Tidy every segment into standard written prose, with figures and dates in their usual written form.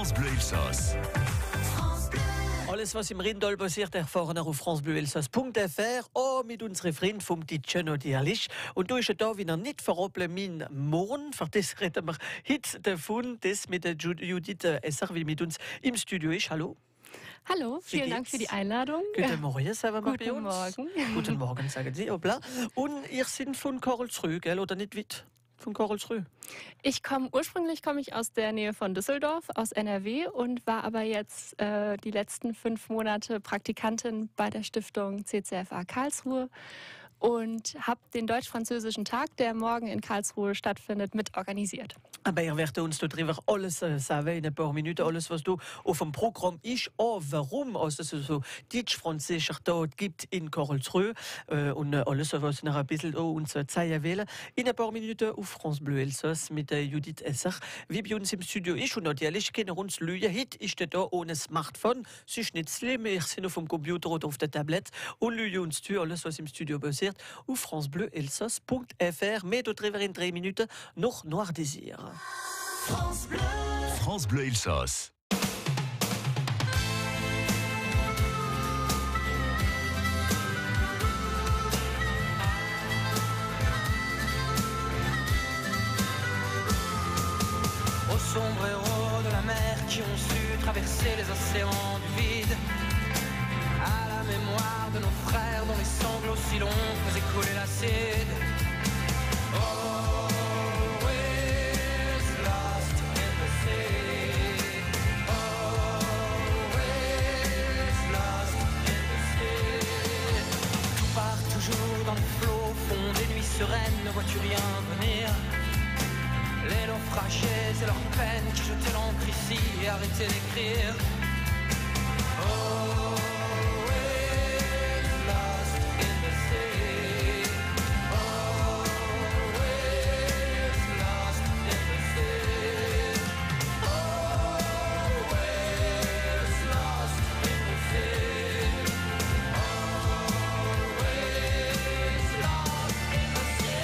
France Bleu Elsass. Alles, was im Rindal passiert, erfahren auf francebleuelsass.fr. Oh, mit unseren Freunden vom Titchen natürlich. Und du bist da wieder nicht verroppeln mein Morgen. Für das reden wir heute davon, das mit der Judith Esser, wie mit uns im Studio ist. Hallo. Hallo, vielen Dank für die Einladung. Guten Morgen, sagen wir bei Guten uns. Morgen. Guten Morgen, sagen Sie. Hoppla. Und ihr seid von Karlsruhe, gell? Oder nicht weit von Karlsruhe? Ursprünglich komme ich aus der Nähe von Düsseldorf, aus NRW, und war aber jetzt die letzten 5 Monate Praktikantin bei der Stiftung CCFA Karlsruhe und habe den deutsch-französischen Tag, der morgen in Karlsruhe stattfindet, mitorganisiert. Aber ihr werdet uns darüber alles sagen in ein paar Minuten, alles was du auf dem Programm ist, auch warum es so deutsch-französischer Tag gibt in Karlsruhe und alles, was noch ein bisschen uns zeigen will. In ein paar Minuten auf France Bleu Elsass mit Judith Esser, wie bei uns im Studio ist. Und natürlich können wir uns lügen, heute ist da ohne Smartphone, es ist nicht schlimm, wir sind auf dem Computer oder auf der Tablet und lügen uns zu, alles was im Studio passiert, auf francebleuelsass.fr. Mais darüber in 3 Minuten noch Noir Désir. France Bleu Elsass. Aux sombreros de la mer qui ont su traverser les océans du vide, à la mémoire de nos frères dont les sanglots si longs faisaient couler l'acide. Always lost in the sea. Always lost in the sea. Tout part toujours dans les flots, fond des nuits sereines, ne vois-tu rien venir? Les naufragés et leurs peines qui jetaient l'encre ici et arrêtaient d'écrire. Always lost in the sea. Always lost in the sea. Always lost in the sea. Always lost in the sea.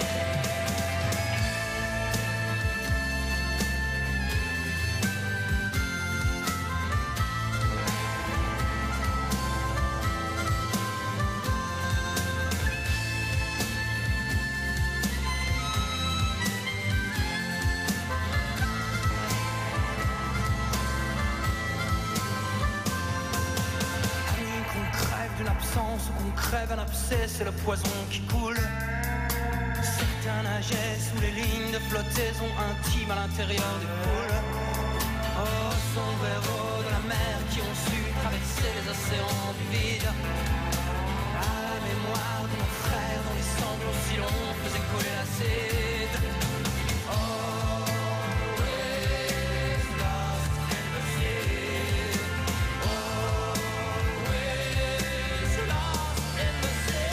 Qu'on crève un abcès, c'est le poison qui coule. Certains nageaient sous les lignes de flottaison intime à l'intérieur des poules. Oh, sombreros de la mer qui ont su traverser les océans du vide, à la mémoire de nos frères dont les sanglots si longs faisaient couler l'acide. Always lost in the sea. Always lost in the sea.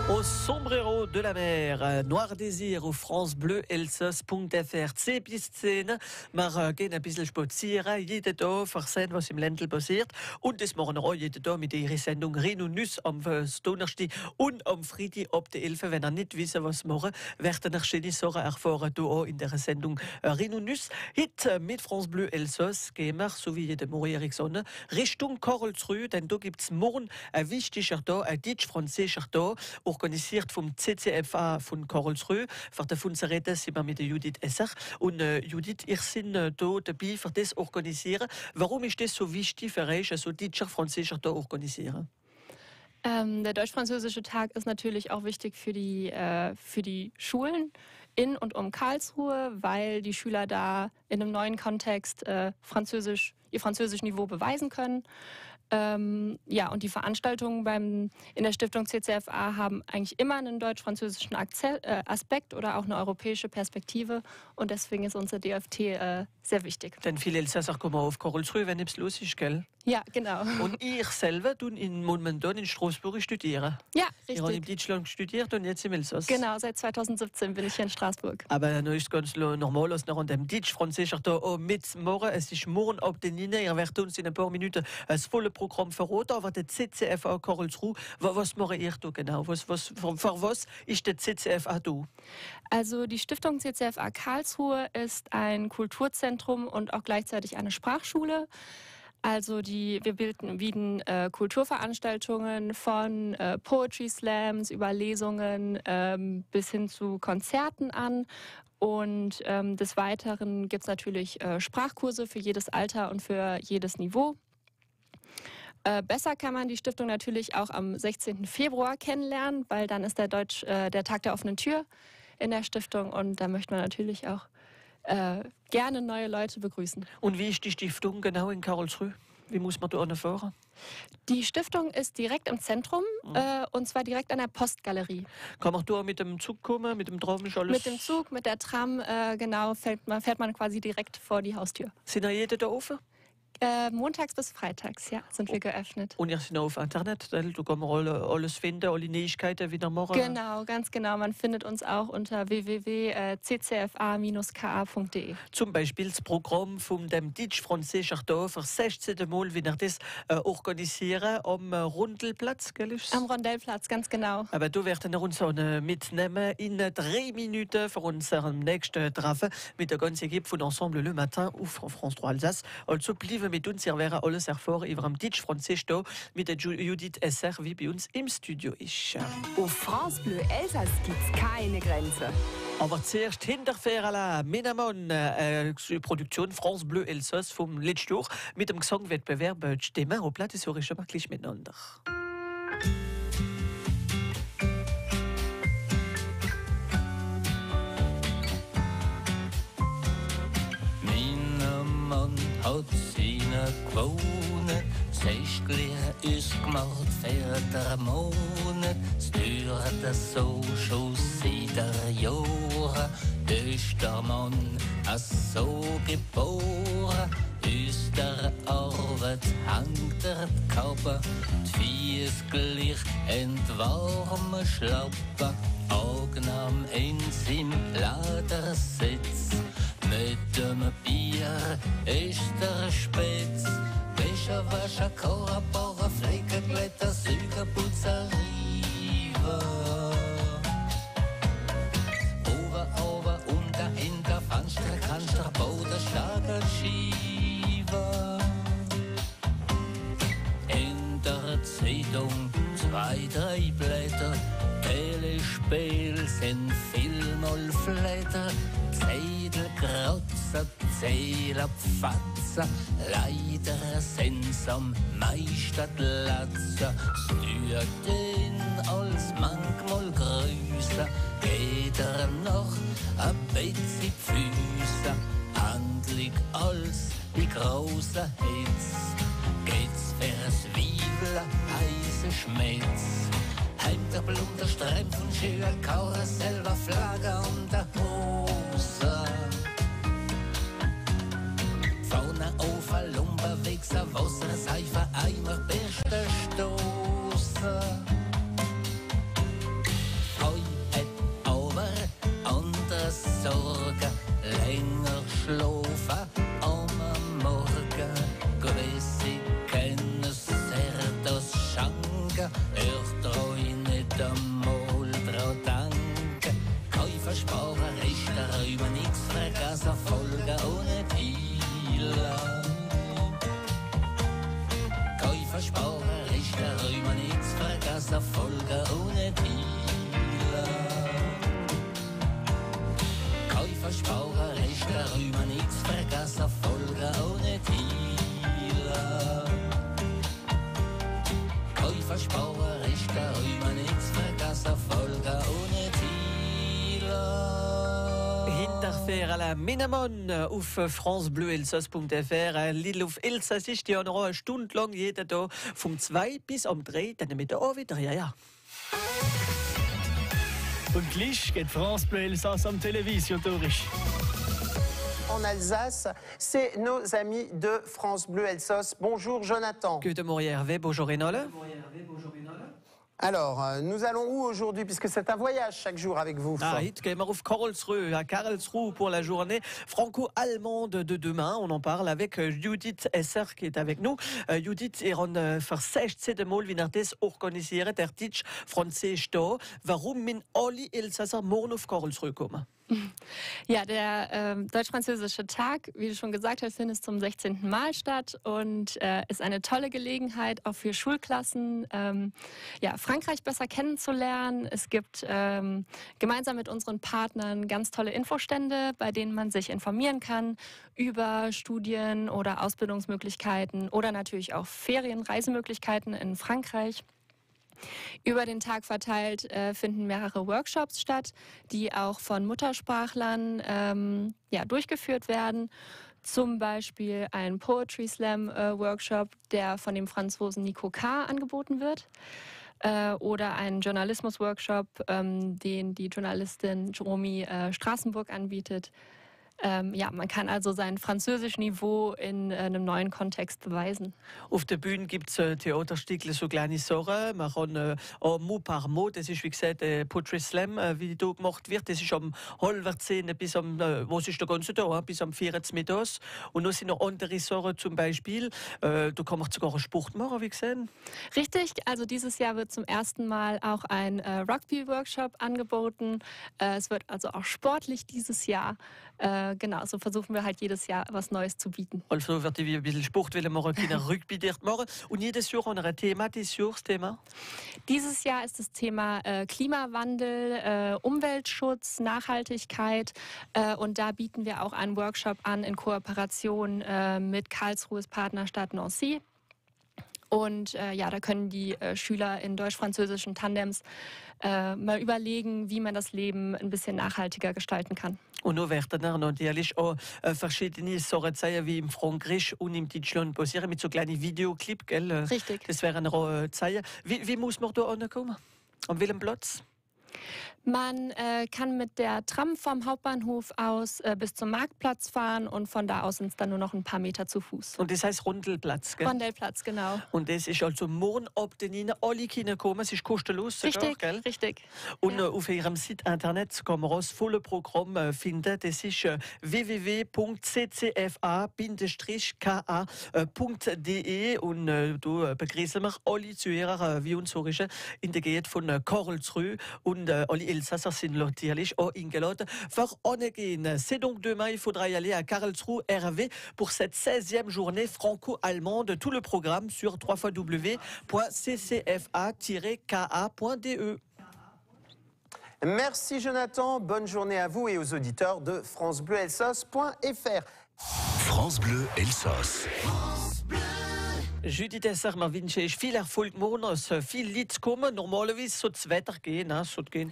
Au sombrero de la mer, Noir Désir auf francebleuelsass.fr. 10 bis 10, wir gehen ein bisschen spazieren, jeden Tag versehen, was im Ländle passiert. Und das machen wir auch jeden Tag mit ihrer Sendung Rin und Nüss am Donnerstag und am Freitag ab der 11. Wenn ihr nicht wisst, was machen, werden ihr schöne Sachen erfahren, hier auch in der Sendung Rin und Nüss. Heute mit France Bleu Elsass gehen wir, so wie jeden Morgen Eriksson, Richtung Karlsruhe, denn da gibt es morgen ein wichtiger Tag, ein deutsch-französischer Tag, organisiert vom CCFA von Karlsruhe. Für davon zu reden sind wir mit der Judith Esser. Und Judith, ihr seid hier dabei, für das organisieren. Warum ist das so wichtig für euch, so deutsch-französischer Tag organisieren? Der deutsch-französische Tag ist natürlich auch wichtig für die Schulen in und um Karlsruhe, weil die Schüler da in einem neuen Kontext ihr französisches Niveau beweisen können. Und die Veranstaltungen in der Stiftung CCFA haben eigentlich immer einen deutsch-französischen Aspekt oder auch eine europäische Perspektive. Und deswegen ist unser DFT sehr wichtig. Denn viele Elsasser kommen auf Karlsruhe, wenn es los ist, gell? Ja, genau. Und ich selber tun momentan in Straßburg studieren. Ja, richtig. Ich habe in Deutschland studiert und jetzt im Elsass. Genau, seit 2017 bin ich hier in Straßburg. Aber noch ist ganz normal, dass nach dem Deutsch-Französisch da mitmachen. Es ist morgen ab den 9. Ihr werdet uns in ein paar Minuten das volle Programm verraten. Aber der CCFA Karlsruhe, was macht ihr da genau? Für was ist der CCFA da? Also die Stiftung CCFA Karlsruhe ist ein Kulturzentrum und auch gleichzeitig eine Sprachschule. Also wir bieten Kulturveranstaltungen von Poetry Slams über Lesungen bis hin zu Konzerten an. Und des Weiteren gibt es natürlich Sprachkurse für jedes Alter und für jedes Niveau. Besser kann man die Stiftung natürlich auch am 16. Februar kennenlernen, weil dann ist der Tag der offenen Tür in der Stiftung und da möchte man natürlich auch gerne neue Leute begrüßen. Und wie ist die Stiftung genau in Karlsruhe? Wie muss man da fahren? Die Stiftung ist direkt im Zentrum und zwar direkt an der Postgalerie. Kann man da mit dem Zug kommen, mit dem Tram? Alles? Mit dem Zug, mit der Tram, genau, fährt man quasi direkt vor die Haustür. Sind da jede da offen? Montags bis freitags, ja, sind wir geöffnet. Und ihr seid auf Internet, da kann man alles finden, alle Neuigkeiten wieder machen? Genau, ganz genau. Man findet uns auch unter www.ccfa-ka.de. Zum Beispiel das Programm von dem Deutsch-Französischen Dorf, für 16. Mal, wie wir das organisieren, am Rondelplatz, gell? Am Rondellplatz, ganz genau. Aber du werden wir uns mitnehmen in 3 Minuten für unseren nächsten Treffen mit der ganzen Equipe von Ensemble Le Matin auf France 3 Alsace. Also bleiben mit uns, ihr werdet alles erfahren über dem Deutsch-Französisch mit der Judith Esser, wie bei uns im Studio ist. Auf France Bleu Elsass gibt's keine Grenze. Aber zuerst hinterher à la Menamon, Produktion France Bleu Elsass vom letzten Jahr mit dem Gesangwettbewerb Stimmen au Platt, das höre ich schon mal gleich miteinander. Hat seine gewohnt, Sächtle ist gemacht für der Monat, es dauert das so schon seit der Jahre, ist der Mann so geboren, aus der Arbeit hängt der Körper, die Fies gleich warme Schlappen, angenehm in seinem Ledersitz. Mit dem Bier ist der Spitz, Wäsche, Wasche, Korabauer, Flickerblätter, Süger, Putzer, Rive. Over, unter, hinter, Fenster, Kanter, Boden, Schlager, Schieber. In der Zeitung 2, 3 Blätter, Telespiel sind vielmal Flatter. Kreuzer, Zähler, Pfatzer, leider sind's am meisten Latzer. Stört ihn als manchmal größer, geht noch ein bisschen Füße, handlich als die große Hitz. Geht's fürs Zwiebeln, heiße Schmitz, hängt der Blunder Strem von Schüler, Karussell, Flagge und der Hose. Vorne auf ein Lumberwichser, Wasser, Seife, Eimer, Bürste, Stoße. Heu hat aber andere Sorgen, länger schlafen am Morgen. Gewisse kennen sehr das Schanken, hört euch nicht einmal dran denken. Käufer, Sparer, Richter, Räume, nix vergessen, Folgen ohne Pila. Käufer, Sparer, Richter, Räume, nix vergessen, Folgen ohne Pila. Käufer, Sparer, Richter, Räume, nix vergessen, Folgen ohne Pila. Käufer, Sparer, Richter, Räume, nix vergessen, Folgen ohne Pila. Hinterfair à la Minamon auf francebleuelsass.fr. Lidl auf Elsassisch, die haben noch eine Stunde lang jeden Tag vom 2 bis um 3, dann mit der auch wieder, ja. Und gleich geht France Bleu Elsass am Television durch. En Alsace, c'est nos amis de France Bleu Elsass. Bonjour Jonathan. Guten Morgen Hervé, bonjour Renole. Alors, nous allons où aujourd'hui, puisque c'est un voyage chaque jour avec vous? Heute gehen wir auf Karlsruhe, à Karlsruhe pour la journée franco-allemande de demain. On en parle avec Judith Esser qui est avec nous. Judith, ihr habt für 16. Mal, wie ihr das organisiert, der Tisch Französisch da. Warum min alle Elsasser morgen auf Karlsruhe kommen? Ja, der Deutsch-Französische Tag, wie du schon gesagt hast, findet zum 16. Mal statt und ist eine tolle Gelegenheit auch für Schulklassen, Frankreich besser kennenzulernen. Es gibt gemeinsam mit unseren Partnern ganz tolle Infostände, bei denen man sich informieren kann über Studien oder Ausbildungsmöglichkeiten oder natürlich auch Ferienreisemöglichkeiten in Frankreich. Über den Tag verteilt finden mehrere Workshops statt, die auch von Muttersprachlern durchgeführt werden. Zum Beispiel ein Poetry Slam Workshop, der von dem Franzosen Nico K. angeboten wird. Oder einen Journalismus-Workshop, den die Journalistin Jérôme Straßenburg anbietet. Man kann also sein französisches Niveau in einem neuen Kontext beweisen. Auf der Bühne gibt es Theaterstücke, so kleine Sachen. Man kann Mot par Mot, das ist wie gesagt Poetry Slam, wie da gemacht wird. Das ist am halber 10 bis am, was ist der ganze Tag, bis am 14 mittags. Und dann sind noch andere Sachen, zum Beispiel, da kann man sogar einen Sport machen, wie gesehen. Richtig, also dieses Jahr wird zum ersten Mal auch ein Rugby-Workshop angeboten. Es wird also auch sportlich dieses Jahr. Genau, so versuchen wir halt jedes Jahr was Neues zu bieten. Also wird wir ein bisschen Sport machen, keine Rugby dort machen. Und jedes Jahr haben wir ein Thema, dieses Jahr das Thema? Dieses Jahr ist das Thema Klimawandel, Umweltschutz, Nachhaltigkeit. Und da bieten wir auch einen Workshop an in Kooperation mit Karlsruhes Partnerstadt Nancy. Und da können die Schüler in deutsch-französischen Tandems mal überlegen, wie man das Leben ein bisschen nachhaltiger gestalten kann. Und nun werden natürlich auch verschiedene Sachen zeigen, wie im Frankreich und im Deutschland passieren, mit so kleinen Videoclips, gell? Richtig. Das wären auch zeigen. Wie muss man da ankommen? An welchem Platz? Man kann mit der Tram vom Hauptbahnhof aus bis zum Marktplatz fahren und von da aus sind es dann nur noch ein paar Meter zu Fuß. Und das heißt Rondelplatz, gell? Rondelplatz, genau. Und das ist also morgen ab den Ihnen alle Kinder kommen, es ist kostenlos. Richtig, sogar, gell? richtig. Und auf Ihrem Site Internet kann man das volle Programm finden. Das ist www.ccfa-ka.de und da begrüßen wir alle Zuhörer wie uns in der Gegend von Karlsruhe und alle Elsasser sind natürlich auch eingeladen für angehen. C'est donc demain, il faudra y aller à Karlsruhe, Hervé, pour cette 16e journée franco-allemande. Tout le programme sur www.ccfa-ka.de. Merci Jonathan, bonne journée à vous et aux auditeurs de francebleuelsass.fr. France Bleu Elsass. Judith Esser, wir wünschen euch viel Erfolg morgen, viel Lied kommen. Normalerweise soll das Wetter gehen, ne?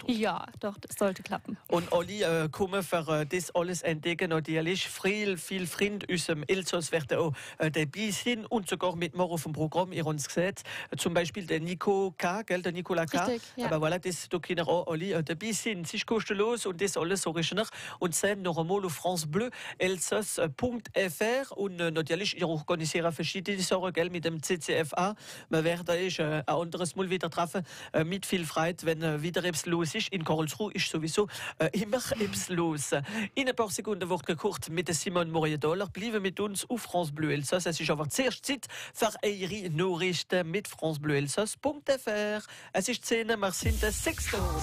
Ja, doch, das sollte klappen. Und alle kommen für das alles entdecken. Natürlich viel Freunde aus dem Elsass werden auch dabei sein und sogar mit morgen auf dem Programm, ihr habt es gesehen. Zum Beispiel der Nico K., gell, der Nicola K. Richtig, ja. Aber voilà, da können auch alle dabei sein. Es ist kostenlos und das alles so richtig. Und sind noch einmal auf francebleuelsass.fr und natürlich, ihr organisiert verschiedene Sachen, gell, mit dem CCFA. Wir werden euch ein anderes Mal wieder treffen, mit viel Freude, wenn wieder etwas los ist. In Karlsruhe ist sowieso immer etwas los. In ein paar Sekunden wird kurz mit Simon Moriedollar. Bleiben mit uns auf France Bleu Elsass. Es ist aber zuerst Zeit für eure Nachrichten mit francebleuelsass.fr. Es ist 10, wir sind 6 Uhr.